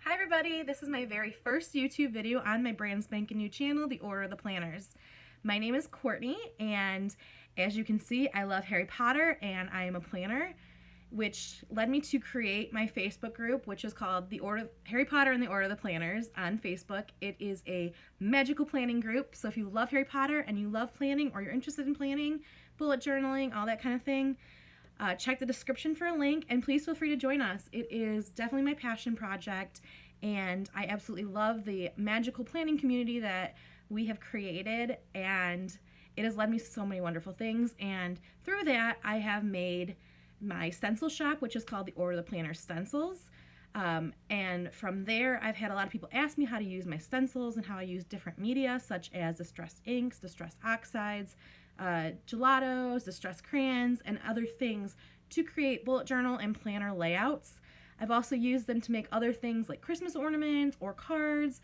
Hi everybody, this is my very first YouTube video on my brand spanking new channel, The Order of the Planners. My name is Courtney, and as you can see, I love Harry Potter and I am a planner, which led me to create my Facebook group, which is called Harry Potter and the Order of the Planners on Facebook. It is a magical planning group, so if you love Harry Potter and you love planning or you're interested in planning, bullet journaling, all that kind of thing, check the description for a link, and please feel free to join us. It is definitely my passion project, and I absolutely love the magical planning community that we have created, and it has led me to so many wonderful things. And through that, I have made my stencil shop, which is called the Order of the Planner Stencils. And from there, I've had a lot of people ask me how to use my stencils and how I use different media, such as distressed inks, distressed oxides, gelatos, distressed crayons, and other things to create bullet journal and planner layouts. I've also used them to make other things like Christmas ornaments or cards.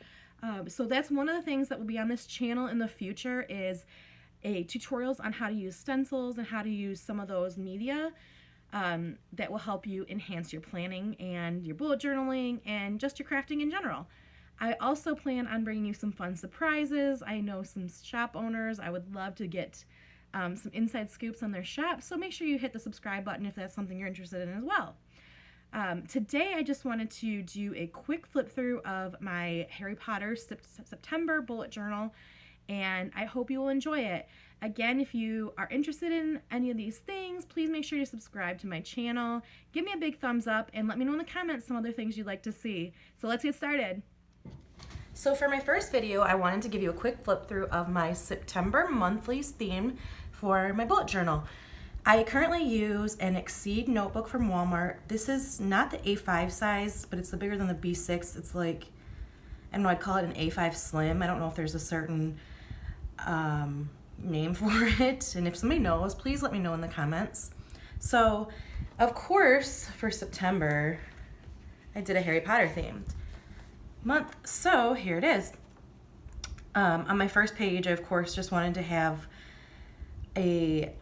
So that's one of the things that will be on this channel in the future, is tutorials on how to use stencils and how to use some of those media that will help you enhance your planning and your bullet journaling and just your crafting in general. I also plan on bringing you some fun surprises. I know some shop owners. I would love to get some inside scoops on their shop, so make sure you hit the subscribe button if that's something you're interested in as well. Today I just wanted to do a quick flip through of my Harry Potter September bullet journal, and I hope you will enjoy it. Again, if you are interested in any of these things, please make sure to subscribe to my channel, give me a big thumbs up, and let me know in the comments some other things you'd like to see. So let's get started. So for my first video, I wanted to give you a quick flip through of my September monthlies theme for my bullet journal. I currently use an Exceed notebook from Walmart. This is not the A5 size, but it's the bigger than the B6. It's like, I don't know, I'd call it an A5 Slim. I don't know if there's a certain name for it, and if somebody knows, please let me know in the comments. So, of course, for September, I did a Harry Potter themed month, so here it is. On my first page, I of course just wanted to have a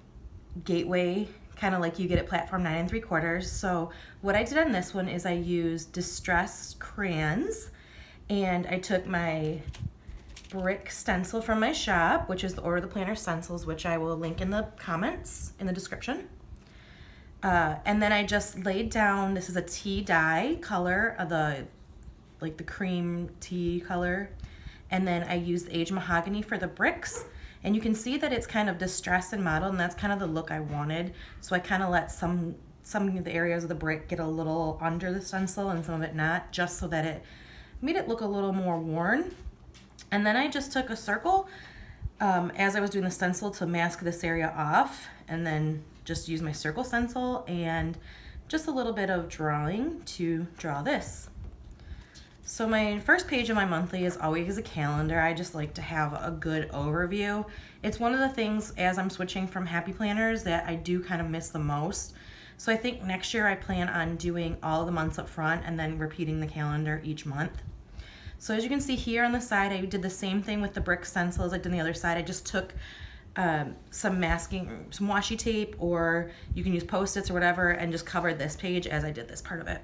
gateway, kind of like you get at platform 9 3/4. So what I did on this one is I used distressed crayons, and I took my brick stencil from my shop, which is the Order of the Planner Stencils, which I will link in the comments in the description. And then I just laid down, this is a tea dye color, the cream tea color, and then I used aged mahogany for the bricks. And you can see that it's kind of distressed and mottled, and that's kind of the look I wanted. So I kind of let some of the areas of the brick get a little under the stencil and some of it not, just so that it made it look a little more worn. And then I just took a circle as I was doing the stencil to mask this area off, and then just use my circle stencil and just a little bit of drawing to draw this. So my first page of my monthly is always a calendar. I just like to have a good overview. It's one of the things, as I'm switching from happy planners, that I do kind of miss the most. So I think next year I plan on doing all the months up front and then repeating the calendar each month. So as you can see here on the side, I did the same thing with the brick stencil as I did on the other side. I just took some masking, some washi tape, or you can use Post-its or whatever, and just covered this page as I did this part of it.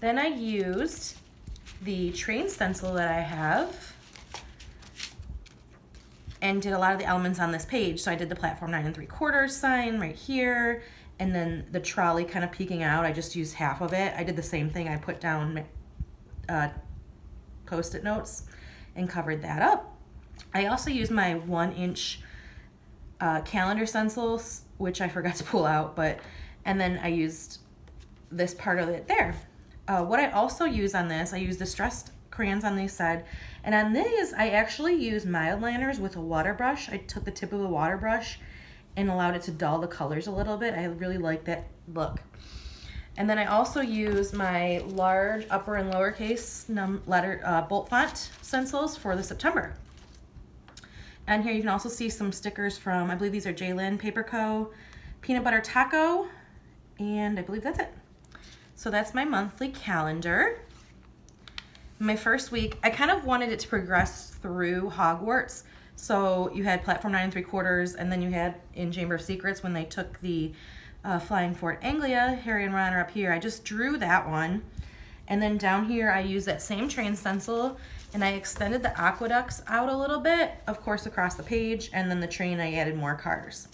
Then I used the train stencil that I have and did a lot of the elements on this page. So I did the platform 9 3/4 sign right here, and then the trolley kind of peeking out. I just used half of it. I did the same thing. I put down Post-it notes and covered that up. I also used my 1-inch calendar stencils, which I forgot to pull out, and then I used this part of it there. What I also use on this, I use distressed crayons on this side, and on these I actually use mild liners with a water brush. I took the tip of the water brush and allowed it to dull the colors a little bit. I really like that look. And then I also use my large upper and lowercase bold font stencils for the September. And here you can also see some stickers from, I believe these are J-Lin Paper Co., Peanut Butter Taco, and I believe that's it. So that's my monthly calendar. My first week, I kind of wanted it to progress through Hogwarts. So you had platform 9 3/4, and then you had in Chamber of Secrets when they took the Flying Fort Anglia, Harry and Ron are up here. I just drew that one, And then down here I used that same train stencil and I extended the aqueducts out a little bit, of course across the page, and then the train I added more cars.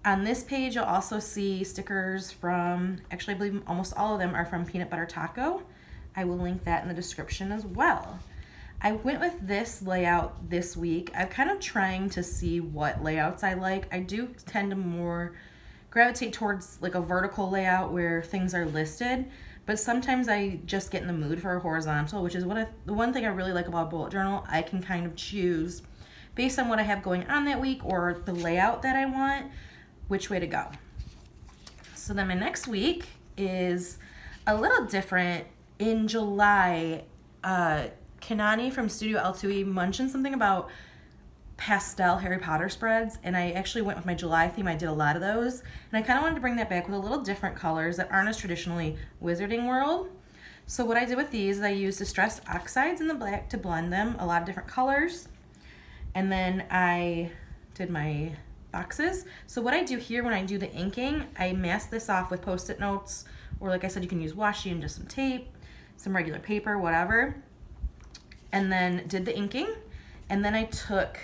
On this page you'll also see stickers from, actually I believe almost all of them are from Peanut Butter Taco. I will link that in the description as well. I went with this layout this week. I'm kind of trying to see what layouts I like. I do tend to more gravitate towards like a vertical layout where things are listed, but sometimes I just get in the mood for a horizontal, which is the one thing I really like about a bullet journal. I can kind of choose based on what I have going on that week or the layout that I want, which way to go. So then my next week is a little different. In July, Kanani from Studio L2E mentioned something about pastel Harry Potter spreads, and I actually went with my July theme. I did a lot of those, and I kind of wanted to bring that back with a little different colors that aren't as traditionally Wizarding World. So what I did with these is I used distressed oxides in the black to blend them, a lot of different colors, and then I did my boxes. So what I do here when I do the inking, I mask this off with Post-it notes, or like I said, you can use washi and just some tape, some regular paper, whatever, and then did the inking. And then I took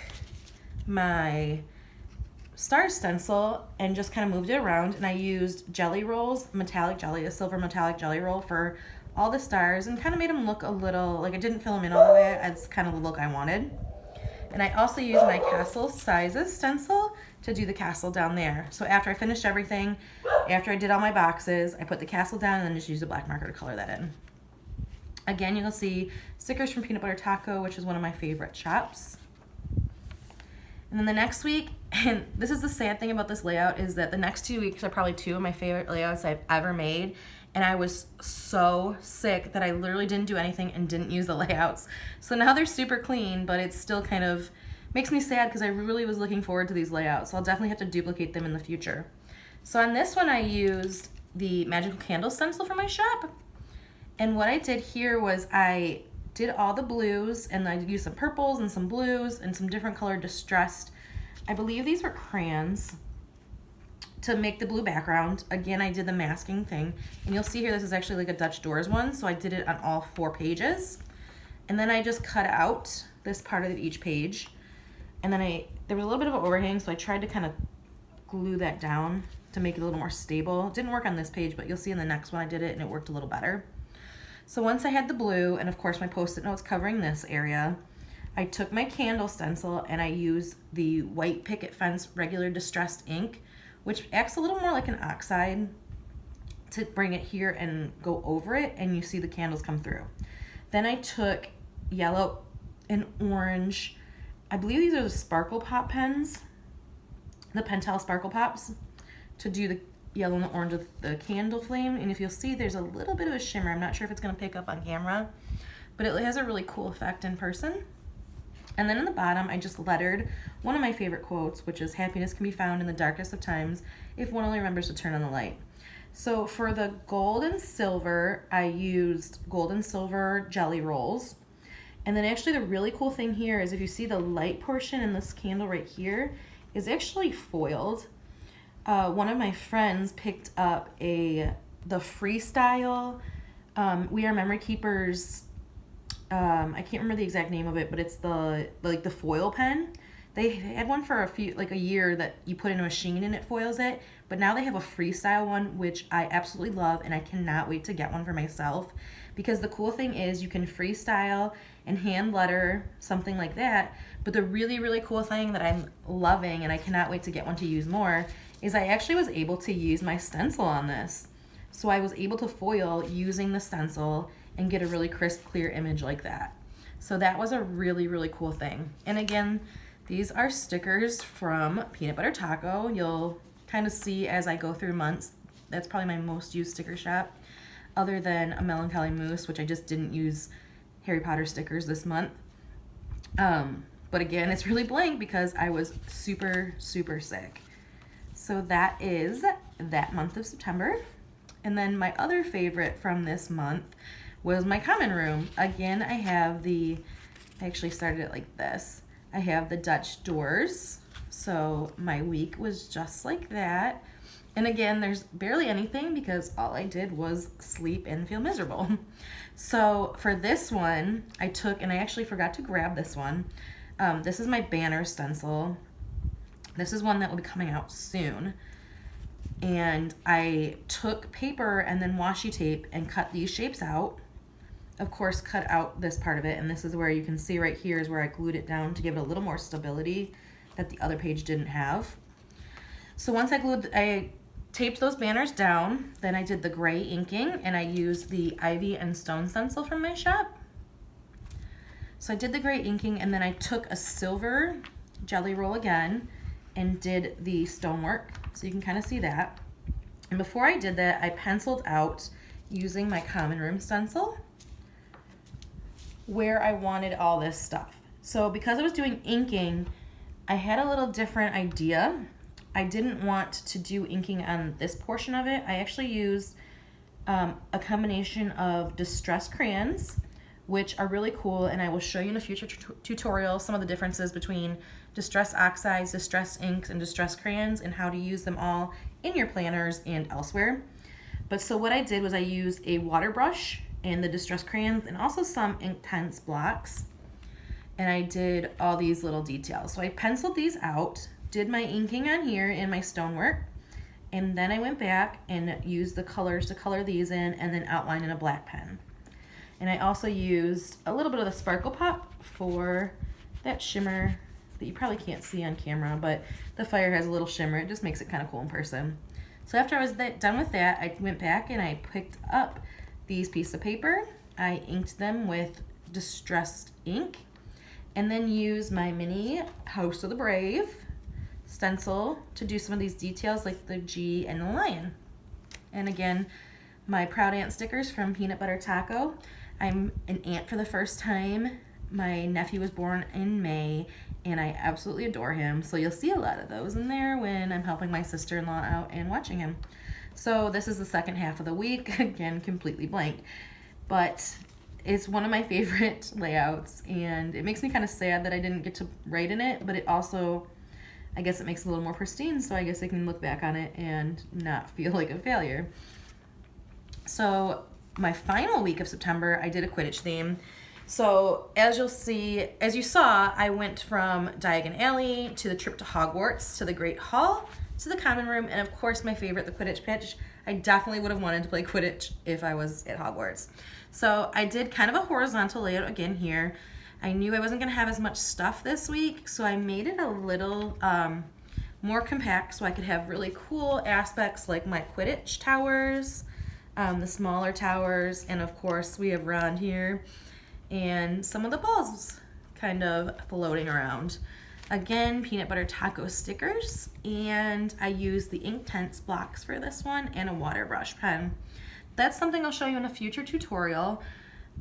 my star stencil and just kind of moved it around, and I used jelly rolls, metallic jelly, a silver metallic jelly roll for all the stars, and kind of made them look a little, like I didn't fill them in all the way, that's kind of the look I wanted. And I also used my castle sizes stencil to do the castle down there. So after I finished everything, after I did all my boxes, I put the castle down and then just used a black marker to color that in. Again, you'll see stickers from Peanut Butter Taco, which is one of my favorite shops. And then the next week, and this is the sad thing about this layout, is that the next 2 weeks are probably two of my favorite layouts I've ever made. And I was so sick that I literally didn't do anything and didn't use the layouts. So now they're super clean, but it still kind of makes me sad because I really was looking forward to these layouts. So I'll definitely have to duplicate them in the future. So on this one, I used the Magical Candle stencil from my shop. And what I did here was I did all the blues, and I used some purples and some blues and some different colored distressed, I believe these were crayons, to make the blue background. Again, I did the masking thing, and you'll see here this is actually like a Dutch Doors one, so I did it on all 4 pages. And then I just cut out this part of each page, and then there was a little bit of an overhang, so I tried to kind of glue that down to make it a little more stable. It didn't work on this page, but you'll see in the next one I did it and it worked a little better. So once I had the blue, and of course my Post-it notes covering this area, I took my candle stencil and I used the white picket fence regular distressed ink, which acts a little more like an oxide, to bring it here and go over it, and you see the candles come through. Then I took yellow and orange, I believe these are the Sparkle Pop pens, the Pentel Sparkle Pops, to do the yellow and the orange with the candle flame. And if you'll see, there's a little bit of a shimmer. I'm not sure if it's going to pick up on camera, but it has a really cool effect in person. And then in the bottom, I just lettered one of my favorite quotes, which is, "Happiness can be found in the darkest of times if one only remembers to turn on the light." So for the gold and silver, I used gold and silver jelly rolls. And then actually the really cool thing here is if you see the light portion in this candle right here is actually foiled. One of my friends picked up the Freestyle We Are Memory Keepers, I can't remember the exact name of it, but it's the foil pen. They had one for a year that you put in a machine and it foils it, but now they have a freestyle one, which I absolutely love, and I cannot wait to get one for myself, because the cool thing is you can freestyle and hand letter something like that. But the really, really cool thing that I'm loving, and I cannot wait to get one to use more, is I actually was able to use my stencil on this. So I was able to foil using the stencil and get a really crisp, clear image like that. So that was a really, really cool thing. And again, these are stickers from Peanut Butter Taco. You'll kind of see as I go through months. That's probably my most used sticker shop, other than a Melancholy Moose, which I just didn't use Harry Potter stickers this month. But again, it's really blank because I was super, super sick. So that is that month of September. And then my other favorite from this month was my common room. Again, I actually started it like this. I have the Dutch Doors. So my week was just like that. And again, there's barely anything because all I did was sleep and feel miserable. So for this one, I took, and I actually forgot to grab this one. This is my banner stencil. This is one that will be coming out soon. And I took paper and then washi tape and cut these shapes out. Of course, cut out this part of it, and this is where you can see right here is where I glued it down to give it a little more stability that the other page didn't have. So once I taped those banners down, then I did the gray inking, and I used the Ivy and Stone stencil from my shop. So I did the gray inking, and then I took a silver jelly roll again and did the stonework, so you can kind of see that. And before I did that, I penciled out using my common room stencil where I wanted all this stuff. So because I was doing inking, I had a little different idea. I didn't want to do inking on this portion of it. I actually used a combination of distressed crayons, which are really cool, and I will show you in a future tutorial some of the differences between distressed oxides, distressed inks, and distressed crayons, and how to use them all in your planners and elsewhere. But so what I did was I used a water brush and the distressed crayons and also some Inktense blocks, and I did all these little details. So I penciled these out, did my inking on here in my stonework, and then I went back and used the colors to color these in and then outline in a black pen. And I also used a little bit of the Sparkle Pop for that shimmer that you probably can't see on camera, but the fire has a little shimmer. It just makes it kind of cool in person. So after I was done with that, I went back and I picked up these pieces of paper. I inked them with distressed ink, and then used my mini House of the Brave stencil to do some of these details like the G and the lion. And again, my Proud Aunt stickers from Peanut Butter Taco. I'm an aunt for the first time. My nephew was born in May, and I absolutely adore him. So you'll see a lot of those in there when I'm helping my sister-in-law out and watching him. So this is the second half of the week, again, completely blank. But it's one of my favorite layouts, and it makes me kind of sad that I didn't get to write in it, but it also, I guess it makes it a little more pristine, so I guess I can look back on it and not feel like a failure. So my final week of September, I did a Quidditch theme. So as you saw, I went from Diagon Alley to the trip to Hogwarts, to the Great Hall, to the Common Room, and of course my favorite, the Quidditch pitch. I definitely would have wanted to play Quidditch if I was at Hogwarts. So I did kind of a horizontal layout again here. I knew I wasn't going to have as much stuff this week, so I made it a little more compact so I could have really cool aspects like my Quidditch towers, the smaller towers, and of course we have Ron here, and some of the balls kind of floating around. Again, Peanut Butter Taco stickers, and I used the Inktense blocks for this one and a water brush pen. That's something I'll show you in a future tutorial.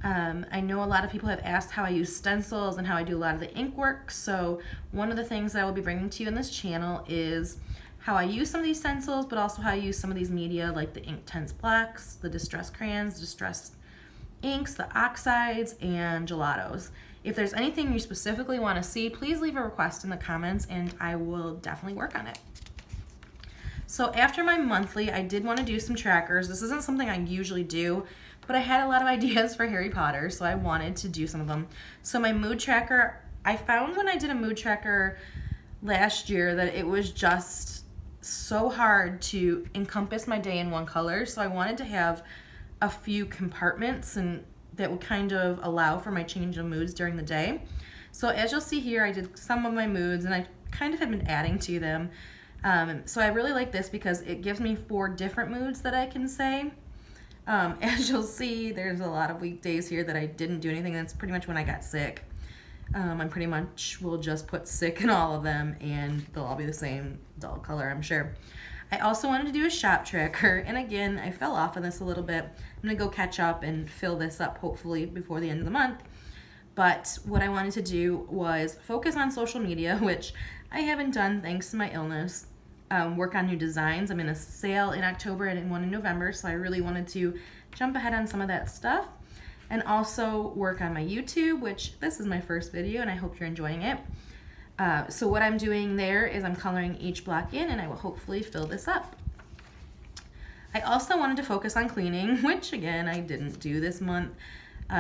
I know a lot of people have asked how I use stencils and how I do a lot of the ink work, so one of the things that I will be bringing to you in this channel is how I use some of these stencils, but also how I use some of these media like the Inktense blocks, the distressed crayons, distressed inks, the oxides, and gelatos. If there's anything you specifically want to see, please leave a request in the comments and I will definitely work on it. So after my monthly, I did want to do some trackers. This isn't something I usually do, but I had a lot of ideas for Harry Potter, so I wanted to do some of them. So my mood tracker, I found when I did a mood tracker last year that it was just so hard to encompass my day in one color, so I wanted to have a few compartments and that would kind of allow for my change of moods during the day. So as you'll see here, I did some of my moods and I kind of have been adding to them. So I really like this because it gives me 4 different moods that I can say. As you'll see, there's a lot of weekdays here that I didn't do anything. That's pretty much when I got sick. I pretty much will just put sick in all of them and they'll all be the same dull color, I'm sure. I also wanted to do a shop tracker, and again, I fell off on this a little bit. I'm gonna go catch up and fill this up hopefully before the end of the month. But what I wanted to do was focus on social media, which I haven't done thanks to my illness. Work on new designs. I'm in a sale in October and one in November, so I really wanted to jump ahead on some of that stuff. And also work on my YouTube, which this is my first video and I hope you're enjoying it. So what I'm doing there is I'm coloring each block in and I will hopefully fill this up. I also wanted to focus on cleaning, which again, I didn't do this month.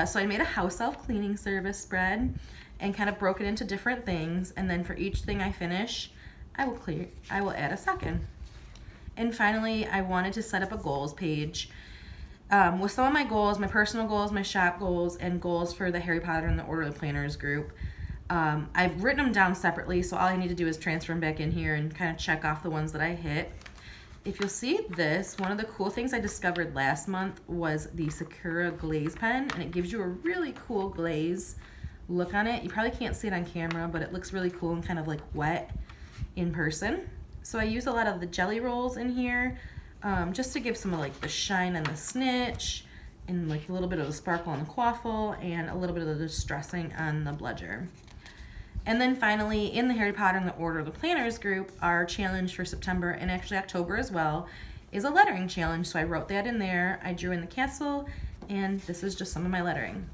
So I made a house elf cleaning service spread and kind of broke it into different things. And then for each thing I finish, I will add a second. And finally, I wanted to set up a goals page with some of my goals, my personal goals, my shop goals, and goals for the Harry Potter and the Order of the Planners group. I've written them down separately, so all I need to do is transfer them back in here and kind of check off the ones that I hit. If you'll see this, one of the cool things I discovered last month was the Sakura glaze pen, and it gives you a really cool glaze look on it. You probably can't see it on camera, but it looks really cool and kind of like wet in person. So I use a lot of the jelly rolls in here just to give some of like the shine and the snitch and like a little bit of the sparkle on the quaffle and a little bit of the distressing on the bludger. And then finally, in the Harry Potter and the Order of the Planners group, our challenge for September and actually October as well is a lettering challenge. So I wrote that in there. I drew in the castle, and this is just some of my lettering.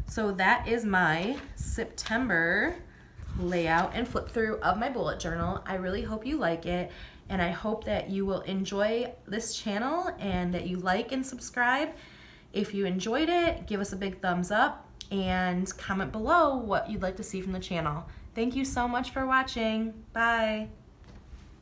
So that is my September layout and flip through of my bullet journal. I really hope you like it, and I hope that you will enjoy this channel and that you like and subscribe. If you enjoyed it, give us a big thumbs up and comment below what you'd like to see from the channel. Thank you so much for watching. Bye.